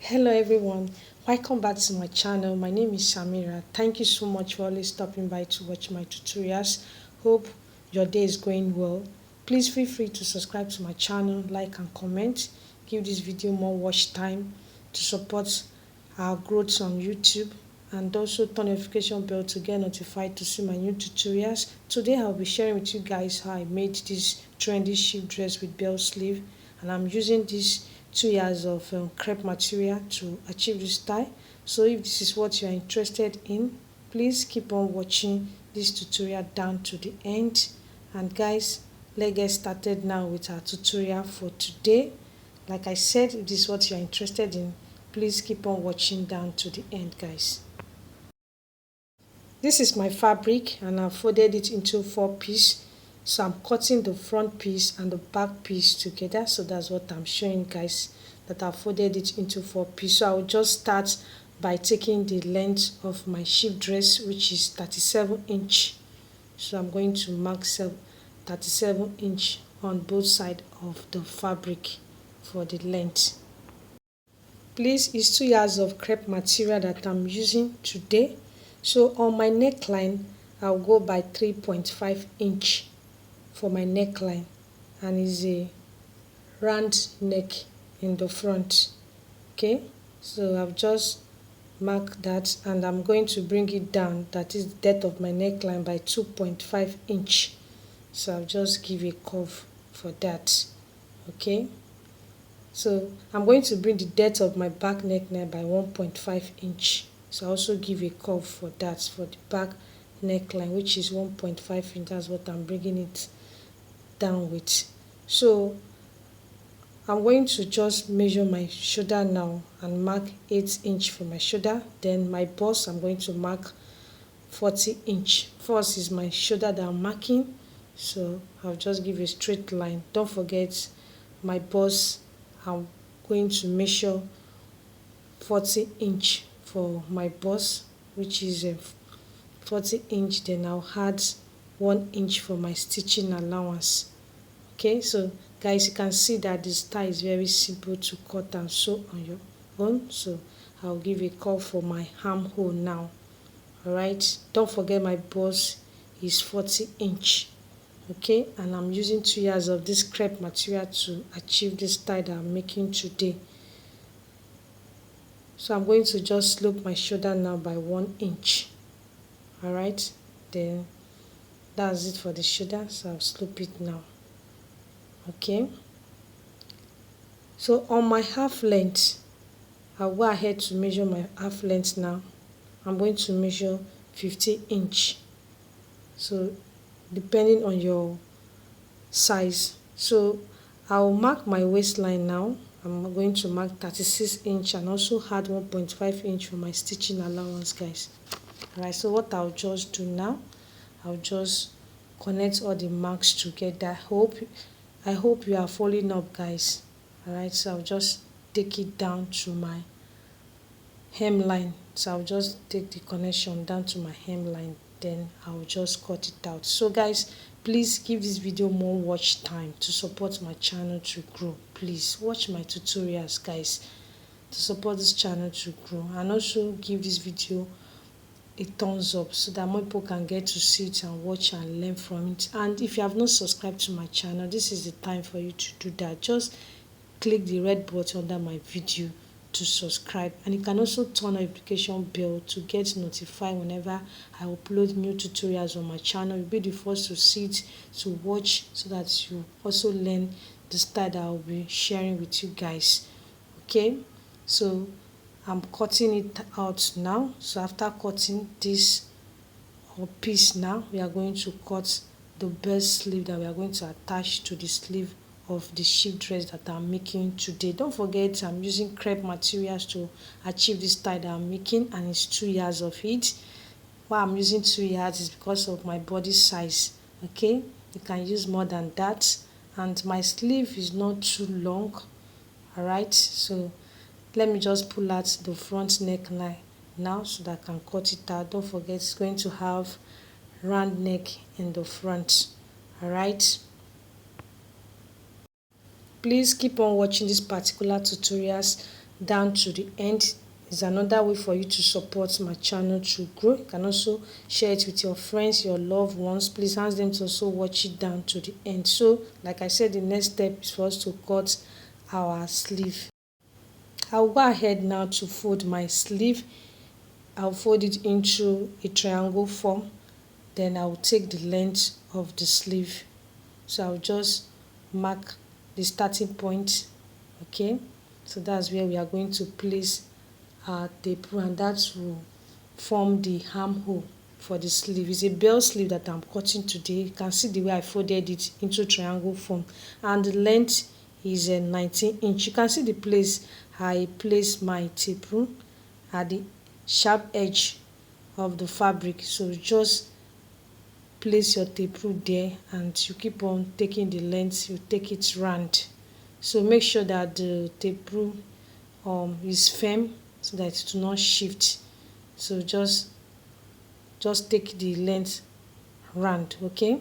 Hello everyone, welcome back to my channel. My name is Samira. Thank you so much for always stopping by to watch my tutorials. Hope your day is going well. Please feel free to subscribe to my channel, like and comment. Give this video more watch time to support our growth on YouTube, and also turn notification bell to get notified to see my new tutorials. Today I'll be sharing with you guys how I made this trendy shift dress with bell sleeve, and I'm using this 2 years of crepe material to achieve this style. So if this is what you are interested in, please keep on watching this tutorial down to the end. And guys, let's get started now with our tutorial for today. Like I said, if this is what you are interested in, please keep on watching down to the end, guys. This is my fabric and I folded it into 4 pieces. So I'm cutting the front piece and the back piece together. So that's what I'm showing, guys, that I folded it into 4 pieces. So I will just start by taking the length of my shift dress, which is 37 inch. So I'm going to mark 37 inch on both sides of the fabric for the length. Please, it's 2 yards of crepe material that I'm using today. So on my neckline, I'll go by 3.5 inch for my neckline, and it's a round neck in the front. Okay, so I've just marked that, and I'm going to bring it down, that is the depth of my neckline, by 2.5 inch. So I'll just give a curve for that. Okay, so I'm going to bring the depth of my back neckline by 1.5 inch. So I also give a curve for that, for the back neckline, which is 1.5 inch. That's what I'm bringing it down with. So I'm going to just measure my shoulder now and mark 8 inch for my shoulder. Then my bust, I'm going to mark 40 inch. First is my shoulder that I'm marking. So I'll just give a straight line. Don't forget my bust, I'm going to measure 40 inch for my bust, which is 40 inch. Then I'll add 1 inch for my stitching allowance. Okay, so guys, you can see that this style is very simple to cut and sew on your own. So I'll give a curve for my armhole now. All right, don't forget my bust is 40 inch. Okay, and I'm using 2 yards of this crepe material to achieve this style that I'm making today. So I'm going to just slope my shoulder now by 1 inch. All right, then that's it for the shoulder. So I'll slope it now. Okay, so on my half length, I'll go ahead to measure my half length now. I'm going to measure 50 inch. So depending on your size. So I'll mark my waistline now. I'm going to mark 36 inch and also add 1.5 inch for my stitching allowance, guys. Alright, so what I'll just do now, I'll just connect all the marks together. I hope you are following up, guys. Alright, so I'll just take it down to my hemline. So I'll just take the connection down to my hemline, then I'll just cut it out. So guys, please give this video more watch time to support my channel to grow. Please watch my tutorials, guys, to support this channel to grow, and also give this video a thumbs up so that more people can get to see it and watch and learn from it. And if you have not subscribed to my channel, this is the time for you to do that. Just click the red button under my video to subscribe, and you can also turn on notification bell to get notified whenever I upload new tutorials on my channel. You'll be the first to see it, to watch, so that you also learn the style that I'll be sharing with you guys. Okay, so I'm cutting it out now. So after cutting this piece now, we are going to cut the best sleeve that we are going to attach to the sleeve of the shift dress that I'm making today. Don't forget, I'm using crepe materials to achieve this style that I'm making, and it's 2 yards of it. Why I'm using 2 yards is because of my body size. Okay, you can use more than that, and my sleeve is not too long. All right, so let me just pull out the front neckline now so that I can cut it out. Don't forget, it's going to have round neck in the front. All right, please keep on watching this particular tutorials down to the end. Is another way for you to support my channel to grow. You can also share it with your friends, your loved ones. Please ask them to also watch it down to the end. So like I said, the next step is for us to cut our sleeve. I'll go ahead now to fold my sleeve. I'll fold it into a triangle form. Then I'll take the length of the sleeve. So I'll just mark the starting point. Okay, so that's where we are going to place our tape, and that will form the armhole for the sleeve. It's a bell sleeve that I'm cutting today. You can see the way I folded it into triangle form, and the length is 19 inch. You can see the place I place my tape at the sharp edge of the fabric. So just place your tape there, and you keep on taking the length, you take it round. So make sure that the tape is firm so that it will not shift. So just take the length round. Okay,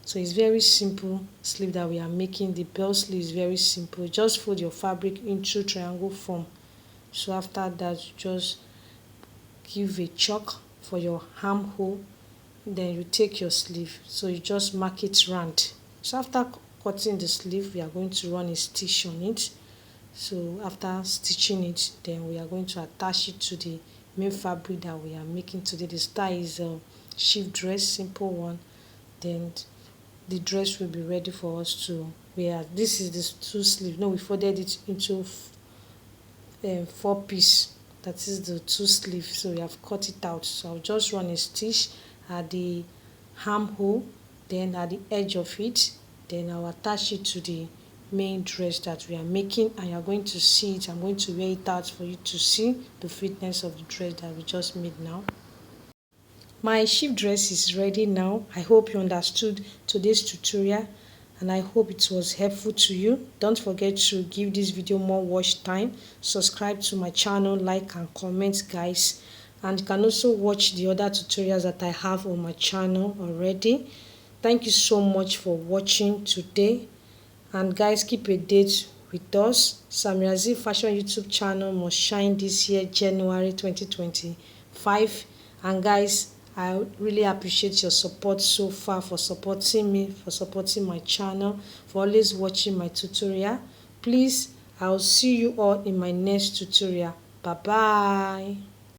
so it's very simple sleeve that we are making. The bell sleeve is very simple. Just fold your fabric into triangle form. So after that, you just give a choke for your armhole. Then you take your sleeve, so you just mark it round. So after cutting the sleeve, we are going to run a stitch on it. So after stitching it, then we are going to attach it to the main fabric that we are making today. The style is a shift dress, simple one. Then the dress will be ready for us to wear. This is the two sleeve. No, we folded it into 4 piece. That is the two sleeve. So we have cut it out. So I'll just run a stitch at the armhole, then at the edge of it. Then I'll attach it to the main dress that we are making, and you're going to see it. I'm going to wear it out for you to see the fitness of the dress that we just made now. My shift dress is ready now. I hope you understood today's tutorial, and I hope it was helpful to you. Don't forget to give this video more watch time. Subscribe to my channel, like and comment, guys. And you can also watch the other tutorials that I have on my channel already. Thank you so much for watching today. And guys, keep a date with us. Samira Z Fashion YouTube channel must shine this year, January 2025. And guys, I really appreciate your support so far, for supporting me, for supporting my channel, for always watching my tutorial. Please, I'll see you all in my next tutorial. Bye bye.